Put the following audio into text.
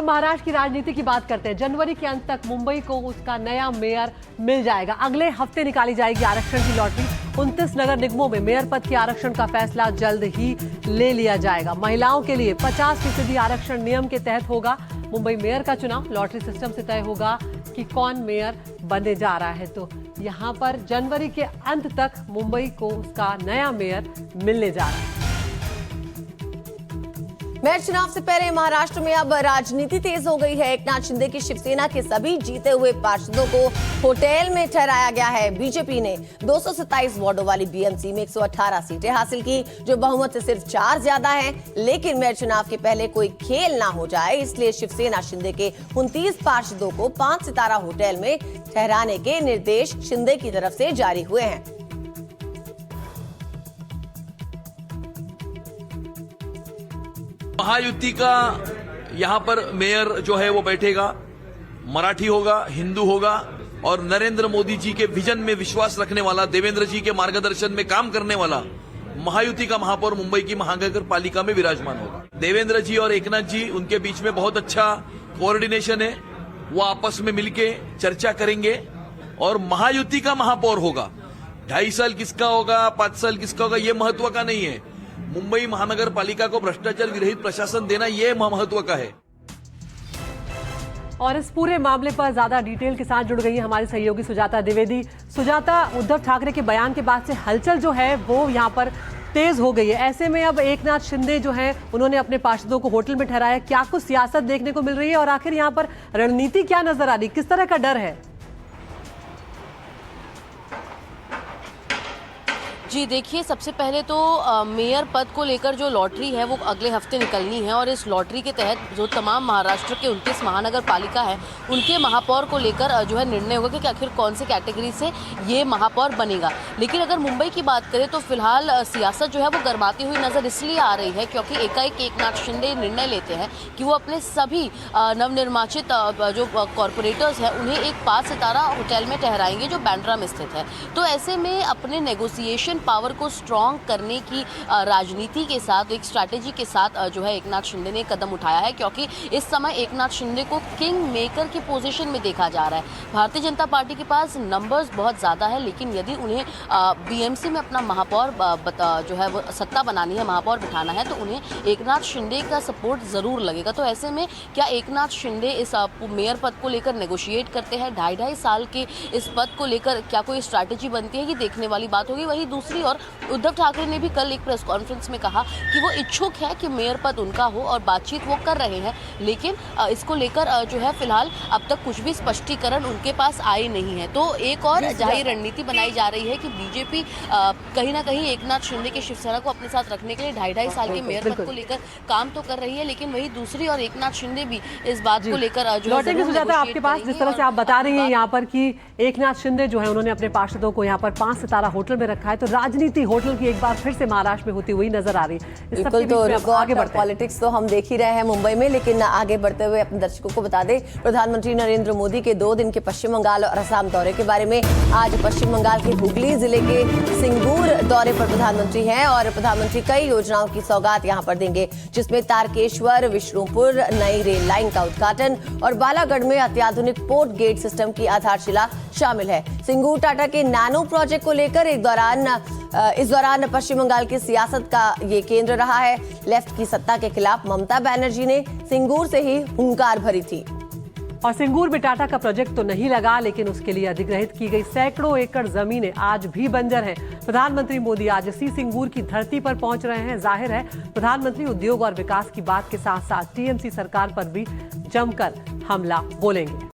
महाराष्ट्र की राजनीति की बात करते हैं। जनवरी के अंत तक मुंबई को उसका नया मेयर मिल जाएगा। अगले हफ्ते निकाली जाएगी आरक्षण की लॉटरी। 29 नगर निगमों में मेयर पद के आरक्षण का फैसला जल्द ही ले लिया जाएगा। महिलाओं के लिए 50% आरक्षण नियम के तहत होगा। मुंबई मेयर का चुनाव लॉटरी सिस्टम से तय होगा कि कौन मेयर बनने जा रहा है। तो यहाँ पर जनवरी के अंत तक मुंबई को उसका नया मेयर मिलने जा रहा है। मेयर चुनाव से पहले महाराष्ट्र में अब राजनीति तेज हो गई है। एकनाथ शिंदे की शिवसेना के सभी जीते हुए पार्षदों को होटल में ठहराया गया है। बीजेपी ने 227 वार्डों वाली बीएमसी में 118 सीटें हासिल की, जो बहुमत से सिर्फ 4 ज्यादा है। लेकिन मेयर चुनाव के पहले कोई खेल ना हो जाए, इसलिए शिवसेना शिंदे के 29 पार्षदों को 5 सितारा होटल में ठहराने के निर्देश शिंदे की तरफ से जारी हुए हैं। महायुति का यहाँ पर मेयर जो है वो बैठेगा, मराठी होगा, हिंदू होगा और नरेंद्र मोदी जी के विजन में विश्वास रखने वाला, देवेंद्र जी के मार्गदर्शन में काम करने वाला महायुति का महापौर मुंबई की महानगर पालिका में विराजमान होगा। देवेंद्र जी और एकनाथ जी, उनके बीच में बहुत अच्छा कोऑर्डिनेशन है। वो आपस में मिलके चर्चा करेंगे और महायुति का महापौर होगा। 2.5 साल किसका होगा, 5 साल किसका होगा, ये महत्व का नहीं है। मुंबई महानगर पालिका को भ्रष्टाचार विरहित प्रशासन देना, ये महत्व का है। और इस पूरे मामले पर ज्यादा डिटेल के साथ जुड़ गई है हमारी सहयोगी सुजाता द्विवेदी। सुजाता, उद्धव ठाकरे के बयान के बाद से हलचल जो है वो यहाँ पर तेज हो गई है। ऐसे में अब एकनाथ शिंदे जो है उन्होंने अपने पार्षदों को होटल में ठहराया। क्या कुछ सियासत देखने को मिल रही है और आखिर यहाँ पर रणनीति क्या नजर आ रही, किस तरह का डर है? जी देखिए, सबसे पहले तो मेयर पद को लेकर जो लॉटरी है वो अगले हफ्ते निकलनी है और इस लॉटरी के तहत जो तमाम महाराष्ट्र के 29 महानगर पालिका है उनके महापौर को लेकर जो है निर्णय होगा कि आखिर कौन से कैटेगरी से ये महापौर बनेगा। लेकिन अगर मुंबई की बात करें तो फिलहाल सियासत जो है वो गरमाती हुई नजर इसलिए आ रही है क्योंकि एकाएक एकनाथ शिंदे निर्णय लेते हैं कि वो अपने सभी नवनिर्वाचित जो कॉरपोरेटर्स हैं उन्हें एक 5 सितारा होटल में ठहराएंगे जो बांद्रा में स्थित है। तो ऐसे में अपने नेगोशिएशन पावर को स्ट्रॉन्ग करने की राजनीति के साथ, एक स्ट्रैटेजी के साथ जो है एकनाथ शिंदे ने कदम उठाया है क्योंकि इस समय एकनाथ शिंदे को किंग मेकर की पोजीशन में देखा जा रहा है। भारतीय जनता पार्टी के पास नंबर्स बहुत ज़्यादा है, लेकिन यदि उन्हें बीएमसी में अपना महापौर जो है वो सत्ता बनानी है, महापौर बिठाना है, तो उन्हें एकनाथ शिंदे का सपोर्ट ज़रूर लगेगा। तो ऐसे में क्या एकनाथ शिंदे इस मेयर पद को लेकर नेगोशिएट करते हैं? 2.5 साल के इस पद को लेकर क्या कोई स्ट्रैटेजी बनती है, ये देखने वाली बात होगी। वही दूसरी और उद्धव ठाकरे ने भी कल एक प्रेस कॉन्फ्रेंस में कहा कि वो इच्छुक है कि मेयर पद उनका हो और बातचीत वो कर रहे हैं, लेकिन इसको लेकर जो है फिलहाल अब तक कुछ भी स्पष्टीकरण उनके पास आई नहीं है। तो एक और जाहिर रणनीति बनाई जा रही है कि बीजेपी कहीं ना कहीं एकनाथ शिंदे की शिवसेना को अपने साथ रखने के लिए 2.5 साल के मेयर पद को लेकर काम तो कर रही है, लेकिन वही दूसरी और एकनाथ शिंदे भी इस बात को लेकर जो आपके पास जिस तरह से आप बता रही हैं यहाँ पर कि एकनाथ शिंदे जो है उन्होंने अपने पार्षदों को यहाँ पर 5 सितारा होटल में रखा है, तो राजनीति होटल की एक बार फिर से महाराष्ट्र में होती हुई नजर आ रही है। बिल्कुल, तो आगे पॉलिटिक्स तो हम देख ही रहे हैं मुंबई में, लेकिन आगे बढ़ते हुए अपने दर्शकों को बता दें प्रधानमंत्री नरेंद्र मोदी के 2 दिन के पश्चिम बंगाल और असम दौरे के बारे में। आज पश्चिम बंगाल के हुगली जिले के सिंगूर दौरे पर प्रधानमंत्री हैं और प्रधानमंत्री कई योजनाओं की सौगात यहां पर देंगे, जिसमें तारकेश्वर विष्णुपुर नई रेल लाइन का उद्घाटन और बालागढ़ में अत्याधुनिक पोर्ट गेट सिस्टम की आधारशिला शामिल है। सिंगूर टाटा के नैनो प्रोजेक्ट को लेकर इस दौरान पश्चिम बंगाल की सियासत का ये केंद्र रहा है। लेफ्ट की सत्ता के खिलाफ ममता बनर्जी ने सिंगूर से ही हुंकार भरी थी। और सिंगूर में टाटा का प्रोजेक्ट तो नहीं लगा, लेकिन उसके लिए अधिग्रहित की गई सैकड़ों एकड़ जमीनें आज भी बंजर हैं। प्रधानमंत्री मोदी आज इसी सिंगूर की धरती पर पहुंच रहे हैं। जाहिर है प्रधानमंत्री उद्योग और विकास की बात के साथ साथ टीएमसी सरकार पर भी जमकर हमला बोलेंगे।